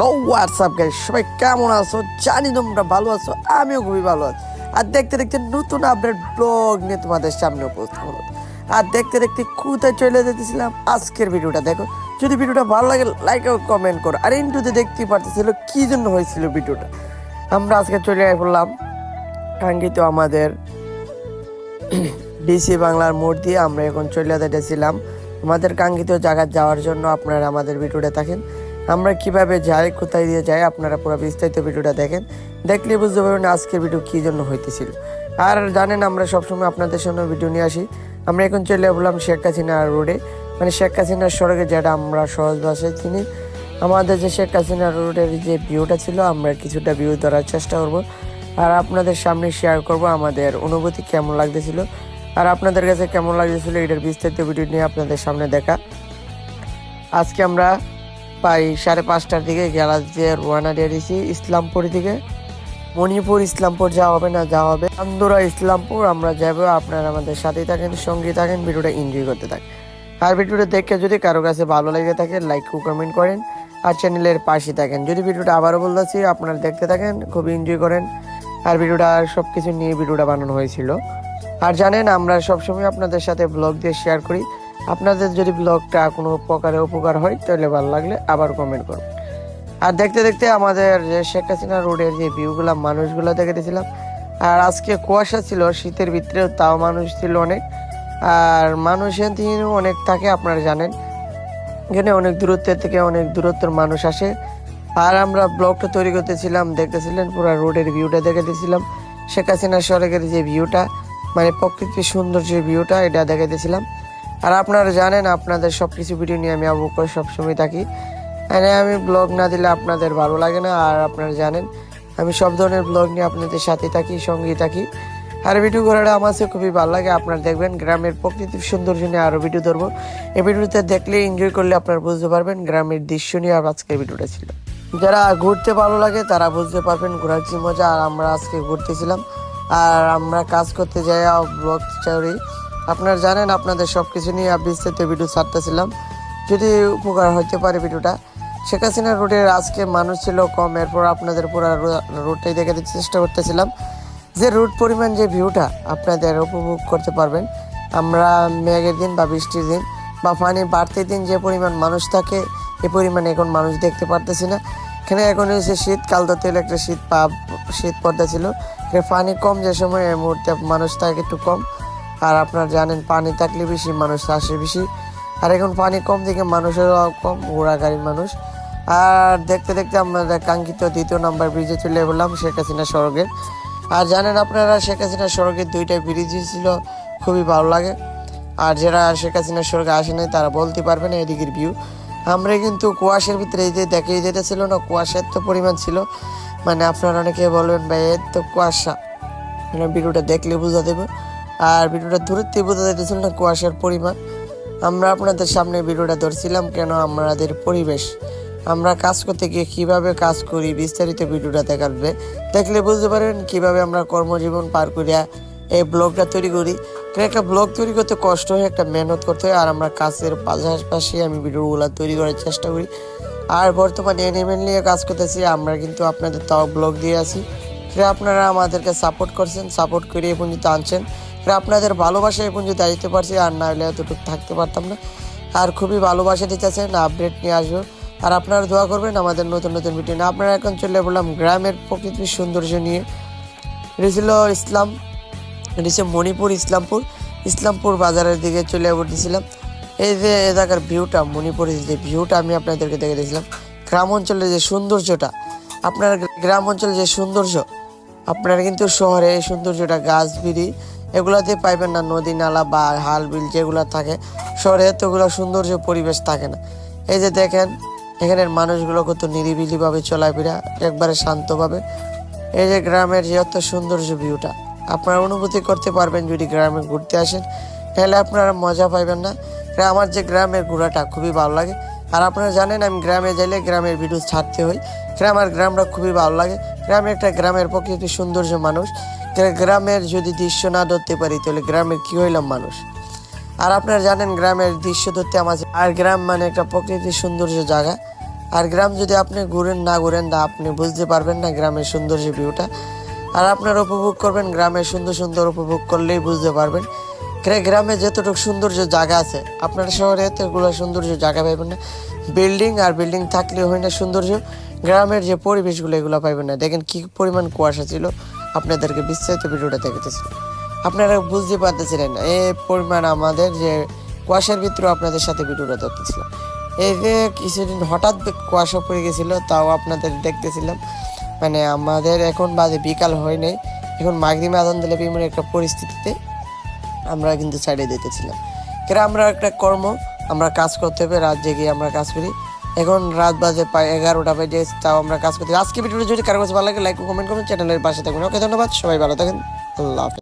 WhatsApp guys, সবাই কেমন আছো? জানি তোমরা ভালো আছো, আমিও খুবই ভালো আছি। আর দেখতে দেখতে নতুন আপডেট ব্লগ নিয়ে তোমাদের সামনে উপস্থিত হলো। আর দেখতে দেখতে কোথায় চলে যেতেছিলাম, আজকের ভিডিওটা দেখো। যদি ভিডিওটা ভালো লাগে লাইক ও কমেন্ট করো। আর ইন্টুতে দেখতেই পারতেছিল কি জন্য হয়েছিল ভিডিওটা। আমরা আজকে চলে পড়লাম কাঙ্ক্ষিত আমাদের ডিসি বাংলার মোড় দিয়ে। আমরা এখন চলে যেতেছিলাম আমাদের কাঙ্ক্ষিত জায়গায় যাওয়ার জন্য। আপনারা আমাদের ভিডিওটা দেখেন, আমরা কিভাবে যাই, কোথায় দিয়ে যাই, আপনারা পুরো বিস্তারিত ভিডিওটা দেখেন। দেখলে বুঝতে পারবেন আজকের ভিডিও কী জন্য হইতেছিল। আর জানেন আমরা সবসময় আপনাদের সামনে ভিডিও নিয়ে আসি। আমরা এখন চলে বললাম শেখ হাসিনা রোডে, মানে শেখ হাসিনার সড়কে, যেটা আমরা সহজ ভাষায় চিনি। আমাদের যে শেখ হাসিনা রোডের যে ভিউটা ছিল, আমরা কিছুটা ভিউ ধরার চেষ্টা করব আর আপনাদের সামনে শেয়ার করব আমাদের অনুভূতি কেমন লাগতেছিল আর আপনাদের কাছে কেমন লাগতেছিল এটার বিস্তারিত ভিডিও নিয়ে আপনাদের সামনে দেখা। আজকে আমরা প্রায় 5:30টার দিকে গ্যালাস দিয়ে রওনা দিয়ে দিয়েছি ইসলামপুর দিকে। মণিপুর ইসলামপুর যাওয়া হবে না, যাওয়া হবে আন্দোরা ইসলামপুর। আমরা যাবো, আপনারা আমাদের সাথেই থাকেন, সঙ্গী থাকেন, ভিডিওটা এনজয় করতে থাকেন। আর ভিডিওটা দেখে যদি কারো কাছে ভালো লেগে থাকে লাইক ও কমেন্ট করেন আর চ্যানেলের পাশে থাকেন। যদি ভিডিওটা আবারও বলতেছি, আপনারা দেখতে থাকেন, খুবই এনজয় করেন। আর ভিডিওটা সব কিছু নিয়ে ভিডিওটা বানানো হয়েছিল। আর জানেন আমরা সবসময় আপনাদের সাথে ব্লগ দিয়ে শেয়ার করি। আপনাদের যদি ব্লগটা কোনো প্রকারে উপকার হয় তাহলে ভালো লাগলে আবার কমেন্ট করুন। আর দেখতে দেখতে আমাদের যে শেখ হাসিনা রোডের যে ভিউগুলো, মানুষগুলো দেখেছিলাম। আর আজকে কুয়াশা ছিল, শীতের ভিতরেও তাও মানুষ ছিল অনেক। আর মানুষের দিনও অনেক থাকে, আপনারা জানেন এখানে অনেক দূরত্বের থেকে অনেক দূরত্বের মানুষ আসে। আর আমরা ব্লগটা তৈরি করতেছিলাম, দেখতেছিলেন পুরো রোডের ভিউটা দেখেছিলাম। শেখ হাসিনা সড়কের যে ভিউটা, মানে প্রকৃতির সৌন্দর্য ভিউটা, এটা দেখাইতেছিলাম। আর আপনারা জানেন আপনাদের সব কিছু ভিডিও নিয়ে আমি অবশ্যই সবসময় থাকি। মানে আমি ব্লগ না দিলে আপনাদের ভালো লাগে না। আর আপনারা জানেন আমি সব ধরনের ব্লগ নিয়ে আপনাদের সাথে থাকি, সঙ্গী থাকি। আর ভিডিও করাটা আমার কাছে খুবই ভালো লাগে। আপনারা দেখবেন গ্রামের প্রকৃতির সৌন্দর্য নিয়ে আরও ভিডিও ধরবো। এই ভিডিওতে দেখলে এনজয় করলে আপনারা বুঝতে পারবেন গ্রামের দৃশ্য নিয়ে আর আজকের ভিডিওটা ছিল। যারা ঘুরতে ভালো লাগে তারা বুঝতে পারবেন ঘোরার কি মজা। আর আমরা আজকে ঘুরতেছিলাম আর আমরা কাজ করতে যাই ব্লগ চাই। আপনারা জানেন আপনাদের সব কিছু নিয়ে বিস্তারিত ভিডিও ছাড়তেছিলাম, যদি উপকার হতে পারে ভিডিওটা। শেখ হাসিনা রোডের আজকে মানুষ ছিল কম, এরপর আপনাদের পুরো রোডটাই দেখাতে চেষ্টা করতেছিলাম। যে রোড পরিমাণ যে ভিউটা আপনাদের উপভোগ করতে পারবেন। আমরা মেঘের দিন বা বৃষ্টির দিন বা পানি বাড়তির দিন যে পরিমাণ মানুষ থাকে, এ পরিমাণে এখন মানুষ দেখতে পারতেছি না। এখানে এখন হয়েছে শীতকাল, তো তেল একটা শীত পর্দা ছিল। পানি কম যে সময়, এই মুহূর্তে মানুষ থাকে একটু কম। আর আপনারা জানেন পানি থাকলে বেশি মানুষ আসে বেশি। আর এখন পানি কম দিকে মানুষেরও কম, ঘোড়া গাড়ির মানুষ। আর দেখতে দেখতে আমরা কাঙ্ক্ষিত 2 নম্বর ব্রিজে চলে বললাম শেখ হাসিনা সড়কের। আর জানেন আপনারা শেখ হাসিনা সড়কের 2টা ব্রিজ ছিল, খুবই ভালো লাগে। আর যারা শেখ হাসিনা সড়কে আসে নাই তারা বলতে পারবে না এদিকের ভিউ। আমরা কিন্তু কুয়াশার ভিতরে এই যে দেখে যেতেছিল না, কুয়াশা এত পরিমাণ ছিল, মানে আপনারা অনেকে বলবেন ভাই এত কুয়াশা, মানে ভিডিওটা দেখলে বোঝা দেবে। আর ভিডিওটা দূরের থেকে বোঝা যেতেছিল না কুয়াশার পরিমাণ। আমরা আপনাদের সামনে ভিডিওটা ধরছিলাম কেন, আমাদের পরিবেশ, আমরা কাজ করতে গিয়ে কীভাবে কাজ করি, বিস্তারিত ভিডিওটা দেখাবে। দেখলে বুঝতে পারবেন কীভাবে আমরা কর্মজীবন পার করিয়া এই ব্লগটা তৈরি করি। একটা ব্লগ তৈরি করতে কষ্ট হয়, একটা মেহনত করতে হয়। আর আমরা কাজের পাশাপাশি আমি ভিডিওগুলো তৈরি করার চেষ্টা করি। আর বর্তমানে অ্যানিমেল নিয়ে কাজ করতেছি আমরা, কিন্তু আপনাদের তাও ব্লগ দিয়ে আসি। আপনারা আমাদেরকে সাপোর্ট করছেন, সাপোর্ট করে এই পর্যন্ত আনছেন। আপনাদের ভালোবাসা এই পর্যন্ত আসতে পারছি, আর না হলে এতটুকু থাকতে পারতাম না। আর খুবই ভালোবাসা দিতেছেন, আপডেট নিয়ে আসবো। আর আপনারা দোয়া করবেন আমাদের নতুন নতুন ভিডিও নিয়ে। আপনারা এখন চলে বললাম গ্রামের প্রকৃতির সৌন্দর্য নিয়ে। এটা ছিল এটা হচ্ছে মণিপুর ইসলামপুর বাজারের দিকে চলে উঠেছিলাম। এই যে এলাকার ভিউটা, মণিপুরের যে ভিউটা আমি আপনাদেরকে দেখে দিয়েছিলাম। গ্রাম অঞ্চলের যে সৌন্দর্যটা, আপনার গ্রাম অঞ্চলের যে সৌন্দর্য, আপনারা কিন্তু শহরে এই সৌন্দর্যটা গাছ বিড়ি এগুলাতে পাইবেন না। নদী নালা বা হাল বিল যেগুলো থাকে শহরে, এতগুলো সৌন্দর্য পরিবেশ থাকে না। এই যে দেখেন এখানের মানুষগুলো কত নিরিবিলিভাবে চলাফেরা, একবারে শান্তভাবে। এই যে গ্রামের যে এত সৌন্দর্য ভিউটা আপনারা অনুভূতি করতে পারবেন যদি গ্রামে ঘুরতে আসেন, তাহলে আপনারা মজা পাইবেন না। আমার যে গ্রামের ঘোরাটা খুবই ভালো লাগে। আর আপনারা জানেন আমি গ্রামে যাইলে গ্রামের ভিডিও ছাড়তে হয়। আমার গ্রামটা খুবই ভালো লাগে। গ্রামের প্রকৃতির সৌন্দর্য মানুষ, গ্রামের যদি দৃশ্য না ধরতে পারি তাহলে গ্রামের কি হইলাম মানুষ। আর আপনারা জানেন গ্রামের দৃশ্য ধরতে আমার, আর গ্রাম মানে একটা প্রকৃতির সৌন্দর্য জায়গা। আর গ্রাম যদি আপনি না ঘুরেন তা আপনি বুঝতে পারবেন না গ্রামের সৌন্দর্য ভিউটা। আর আপনারা উপভোগ করবেন, গ্রামের সুন্দর সুন্দর উপভোগ করলেই বুঝতে পারবেন। গ্রামে যতটুকু সৌন্দর্য জায়গা আছে আপনারা শহরে এতগুলো সৌন্দর্য জায়গা পাইবেন না। বিল্ডিং আর বিল্ডিং থাকলে হয় না সৌন্দর্য, গ্রামের যে পরিবেশগুলো এগুলো পাইবেন না। দেখেন কি পরিমাণ কুয়াশা ছিল, আপনাদেরকে বিস্তারিত ভিডিওটা দেখতেছিল, আপনারা বুঝতে পারতেছিলেন এই পরিমাণ আমাদের যে কুয়াশার ভিতরে আপনাদের সাথে ভিডিওটা দেখতেছিলাম। এই যে কিছুদিন হঠাৎ কুয়াশা পড়ে গেছিলো, তাও আপনাদের দেখতেছিলাম। মানে আমাদের এখন বাজে বিকাল হয় নাই, এখন মাগরিবে আজান দিলে বিভিন্ন একটা পরিস্থিতিতে আমরা কিন্তু ছাড়িয়ে দিতেছিলাম। কেন আমরা একটা কর্ম, আমরা কাজ করতে হবে, রাত জেগে আমরা কাজ করি। এখন রাত বাজে প্রায় 11টা বাজে, তাও আমরা কাজ করতে। আজকে ভিডিওটা যদি কারো কাছে ভালো লাগে লাইক কমেন্ট করবেন, চ্যানেলের পাশে থাকবেন। ওকে, ধন্যবাদ, সবাই ভালো থাকেন, আল্লাহ হাফেজ।